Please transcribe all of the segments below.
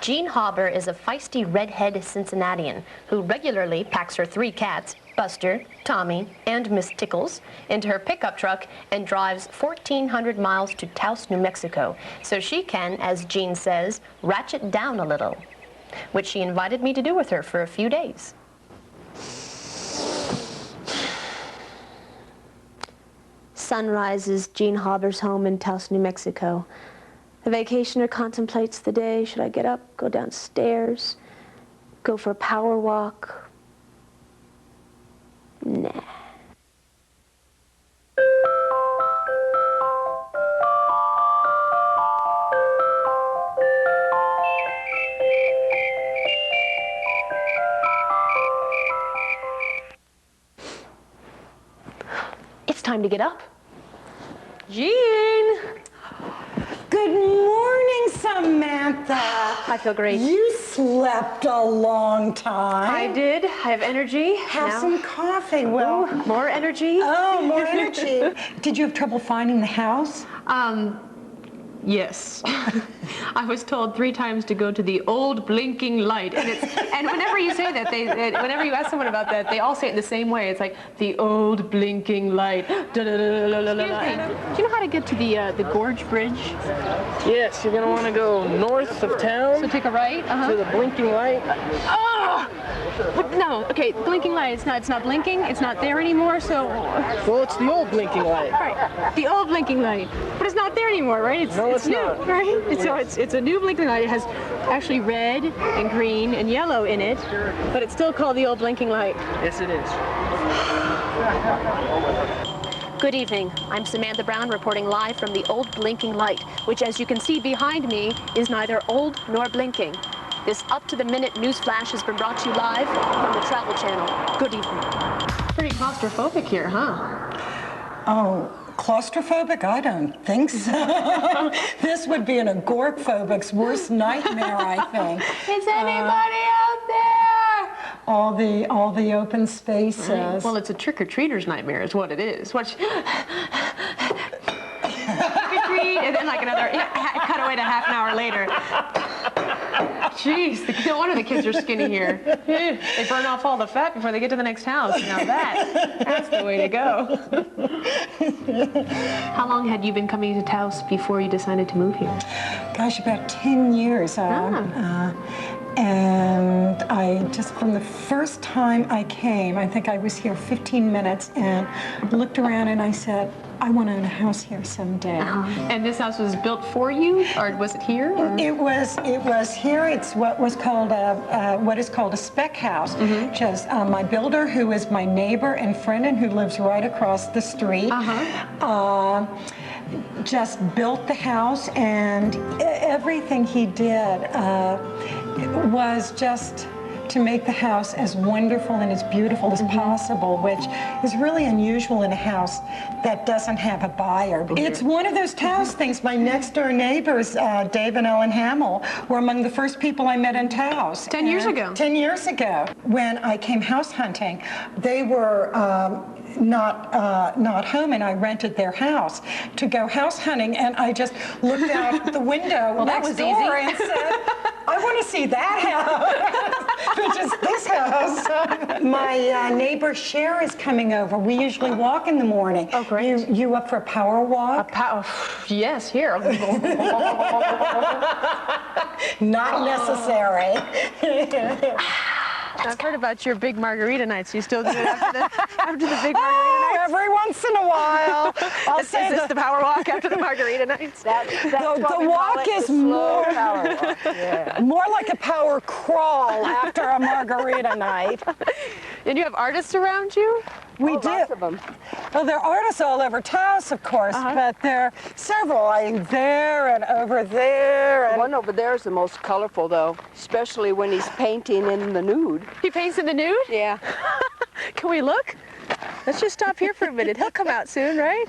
Jean Hauber is a feisty redhead Cincinnatian who regularly packs her 3 cats, Buster, Tommy, and Miss Tickles, into her pickup truck and drives 1,400 miles to Taos, New Mexico, so she can, as Jean says, ratchet down a little, which she invited me to do with her for a few days. Sunrise is Jean Hauber's home in Taos, New Mexico. The vacationer contemplates the day. Should I get up, go downstairs, go for a power walk? Nah. It's time to get up. Jean! Good morning, Samantha. I feel great. You slept a long time. I did. I have energy. Have some coffee. Well, ooh, more energy. Oh, more energy. Did you have trouble finding the house? Yes. I was told 3 times to go to the old blinking light, and whenever you say that, whenever you ask someone about that, they all say it the same way. It's like the old blinking light. Da, da, da, da, da, da, da. Do you know how to get to the Gorge Bridge? Yes, you're gonna want to go north of town. So take a right. To the blinking light. Oh! No. Okay, blinking light. It's not blinking. It's not there anymore. So. Well, it's the old blinking light. Right. The old blinking light, but it's not there anymore, right? It's new, not. right? So it's a new blinking light. It has actually red and green and yellow in it, but it's still called the old blinking light. Yes, it is. Good evening. I'm Samantha Brown reporting live from the old blinking light, which, as you can see behind me, is neither old nor blinking. This up-to-the-minute news flash has been brought to you live from the Travel Channel. Good evening. Pretty claustrophobic here, huh? Oh, claustrophobic? I don't think so. This would be an agoraphobic's worst nightmare, I think. Is anybody out there? All the open spaces. Right. Well, it's a trick-or-treater's nightmare is what it is. Watch. Trick-or-treat, and then like another, cut away to half an hour later. Jeez, no wonder the kids are skinny here. They burn off all the fat before they get to the next house. Now that's the way to go. How long had you been coming to Taos before you decided to move here? Gosh, about 10 years. And I just, from the first time I came, I think I was here 15 minutes and looked around and I said, I want to own a house here someday. And this house was built for you, or was it here? Or? It was here. It's what is called a spec house. Just my builder, who is my neighbor and friend and who lives right across the street, just built the house, and everything he did was just to make the house as wonderful and as beautiful as possible, which is really unusual in a house that doesn't have a buyer. It's one of those Taos things. My next door neighbors, Dave and Ellen Hamill, were among the first people I met in Taos. 10 years ago. 10 years ago. When I came house hunting, they were not home, and I rented their house to go house hunting, and I just looked out the window next door and said, I want to see that house, which is this house. My neighbor Cher is coming over. We usually walk in the morning. Oh, great. You up for a power walk? Yes, here. Not necessary. I've heard about your big margarita nights. You still do it after the big margarita nights? Every once in a while. Is this the power walk after the margarita nights? The walk is more power walk. Yeah. more like a power crawl after a margarita night. And you have artists around you? We do. Lots of them. Well, there are artists all over Taos, of course, but there are several. There and over there. The And one over there is the most colorful, though, especially when he's painting in the nude. He paints in the nude? Yeah. Can we look? Let's just stop here for a minute. He'll come out soon, right?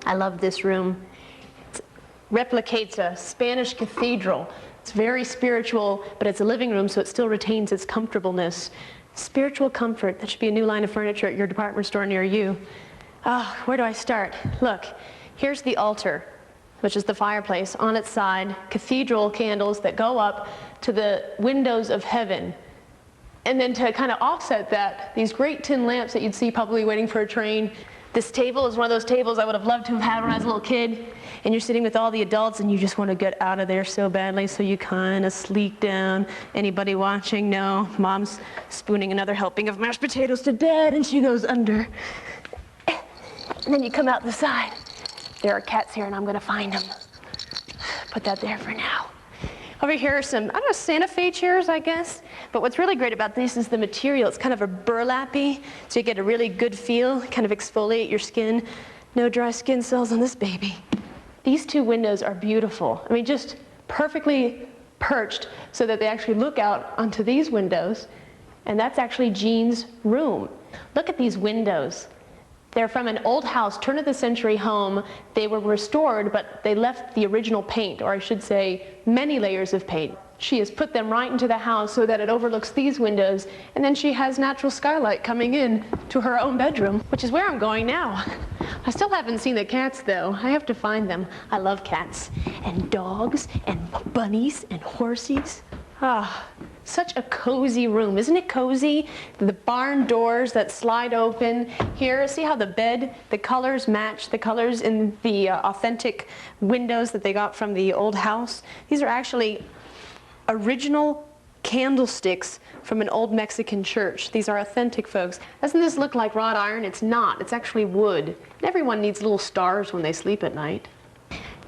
I love this room. It replicates a Spanish cathedral. It's very spiritual, but it's a living room, so it still retains its comfortableness. Spiritual comfort. That should be a new line of furniture at your department store near you. Where do I start? Look, here's the altar, which is the fireplace. On its side, cathedral candles that go up to the windows of heaven. And then to kind of offset that, these great tin lamps that you'd see probably waiting for a train. This table is one of those tables I would have loved to have had when I was a little kid. And you're sitting with all the adults and you just want to get out of there so badly, so you kind of sleek down. Anybody watching? No. Mom's spooning another helping of mashed potatoes to Dad and she goes under. And then you come out the side. There are cats here and I'm going to find them. Put that there for now. Over here are some, I don't know, Santa Fe chairs, I guess. But what's really great about this is the material. It's kind of a burlappy, so you get a really good feel, kind of exfoliate your skin. No dry skin cells on this baby. These two windows are beautiful. I mean, just perfectly perched so that they actually look out onto these windows. And that's actually Jean's room. Look at these windows. They're from an old house, turn-of-the-century home. They were restored, but they left the original paint, or I should say, many layers of paint. She has put them right into the house so that it overlooks these windows, and then she has natural skylight coming in to her own bedroom, which is where I'm going now. I still haven't seen the cats, though. I have to find them. I love cats, and dogs, and bunnies, and horsies. Such a cozy room. Isn't it cozy? The barn doors that slide open. Here, see how the bed, the colors match the colors in the authentic windows that they got from the old house. These are actually original candlesticks from an old Mexican church. These are authentic, folks. Doesn't this look like wrought iron? It's not. It's actually wood. And everyone needs little stars when they sleep at night.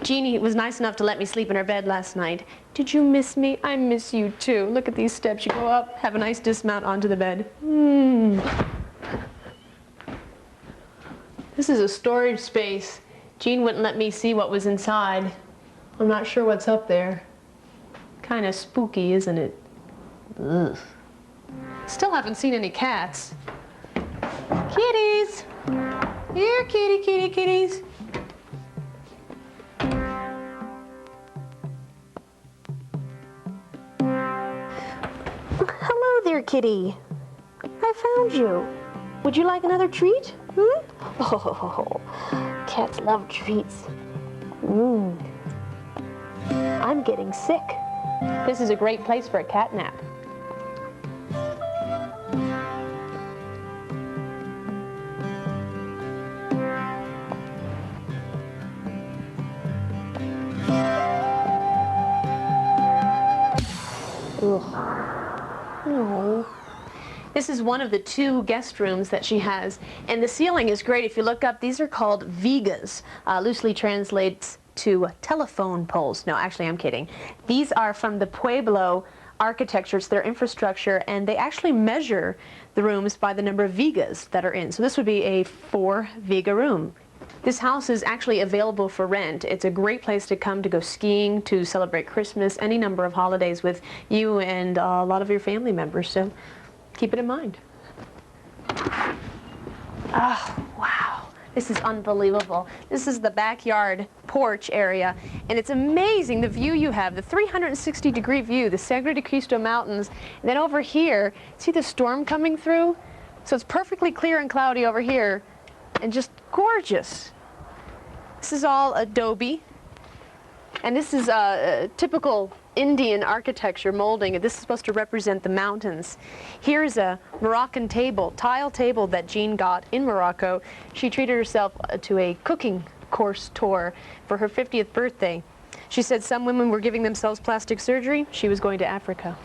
Jeannie was nice enough to let me sleep in her bed last night. Did you miss me? I miss you too. Look at these steps. You go up, have a nice dismount onto the bed. This is a storage space. Jean wouldn't let me see what was inside. I'm not sure what's up there. Kind of spooky, isn't it? Ugh. Still haven't seen any cats. Kitties! Here, kitty, kitty, kitties. Hello there, kitty. I found you. Would you like another treat? Oh, cats love treats. I'm getting sick. This is a great place for a cat nap. No. This is one of the two guest rooms that she has, and the ceiling is great. If you look up, these are called vigas, loosely translates to telephone poles. No, actually, I'm kidding. These are from the Pueblo architecture. It's their infrastructure, and they actually measure the rooms by the number of vigas that are in. So this would be a 4-viga room. This house is actually available for rent. It's a great place to come to go skiing, to celebrate Christmas, any number of holidays with you and a lot of your family members, so keep it in mind. Oh, wow. This is unbelievable. This is the backyard porch area, and it's amazing the view you have, the 360-degree view, the Sagre de Cristo Mountains, and then over here, see the storm coming through? So it's perfectly clear and cloudy over here, and just gorgeous. This is all adobe, and this is a typical Indian architecture molding, and this is supposed to represent the mountains. Here's a Moroccan table, tile table that Jean got in Morocco. She treated herself to a cooking course tour for her 50th birthday. She said some women were giving themselves plastic surgery. She was going to Africa.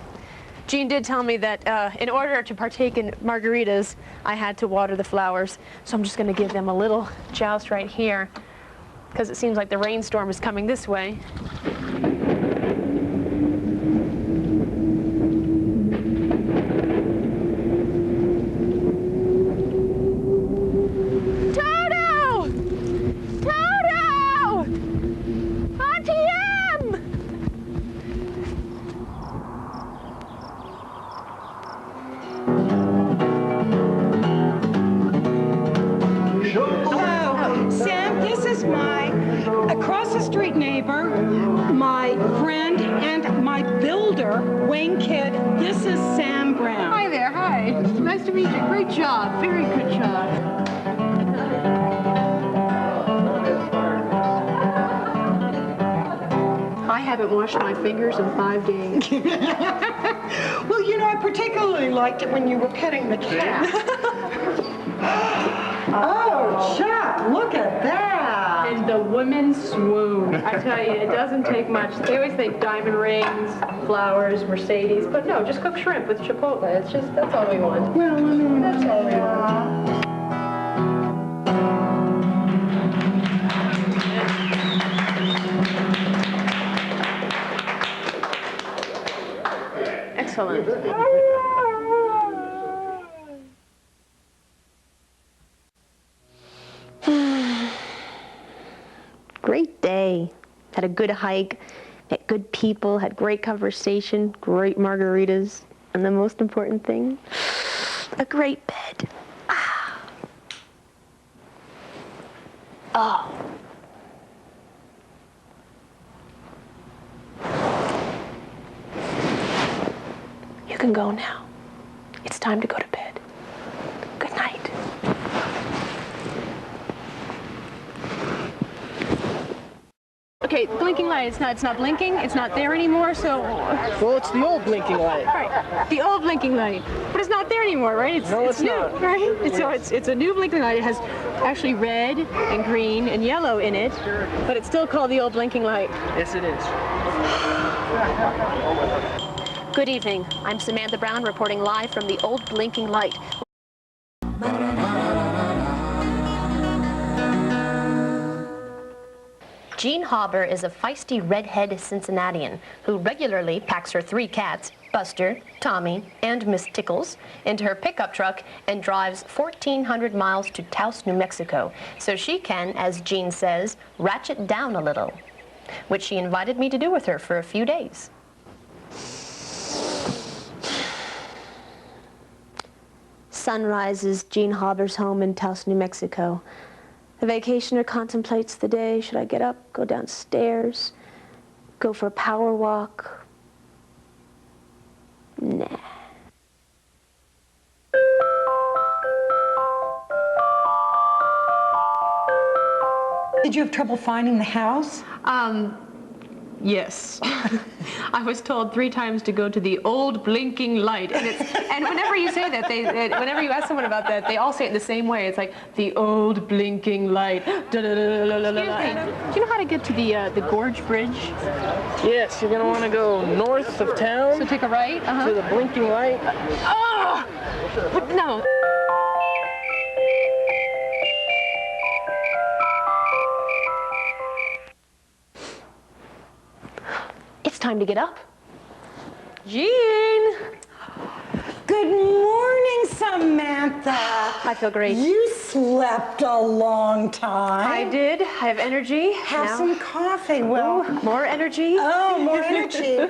Jean did tell me that in order to partake in margaritas, I had to water the flowers. So I'm just going to give them a little joust right here, because it seems like the rainstorm is coming this way. Toto! Toto! Auntie M! Hello, Sam, this is my across-the-street neighbor, my friend, and my builder, Wayne Kidd. This is Sam Brown. Hi there, hi. to meet you. Great job. Very good job. I haven't washed my fingers in 5 days. Well, you know, I particularly liked it when you were petting the cat. Oh, Chuck, look at that. And the women swoon. I tell you, it doesn't take much. They always think diamond rings, flowers, Mercedes, but no, just cook shrimp with chipotle. It's just, that's all we want. Well, That's all we want. Excellent. Great day. Had a good hike, met good people, had great conversation, great margaritas, and the most important thing, a great bed. Ah. Oh. You can go now. It's time to go to bed. Good night. Okay, blinking light. It's not blinking. It's not there anymore. So, Well, it's the old blinking light. right, the old blinking light, but it's not there anymore, right? No, it's new, not. right? So it's a new blinking light. It has actually red and green and yellow in it, but it's still called the old blinking light. Yes, it is. Good evening. I'm Samantha Brown reporting live from the old blinking light. Jean Hauber is a feisty redhead Cincinnatian who regularly packs her 3 cats, Buster, Tommy, and Miss Tickles, into her pickup truck and drives 1,400 miles to Taos, New Mexico, so she can, as Jean says, ratchet down a little, which she invited me to do with her for a few days. Sun rises Jean Hauber's home in Taos, New Mexico. The vacationer contemplates the day. Should I get up, go downstairs, go for a power walk? Nah. Did you have trouble finding the house? Yes. I was told 3 times to go to the old blinking light, and whenever you say that, whenever you ask someone about that, they all say it the same way. It's like the old blinking light. Excuse me. Do you know how to get to the Gorge Bridge? Yes, you're gonna want to go north of town So take a right. to the blinking light. Oh! But no. It's time to get up. Jean! Good morning, Samantha. I feel great. You slept a long time. I did. I have energy. Have now. some coffee. Well, More energy. oh, more energy.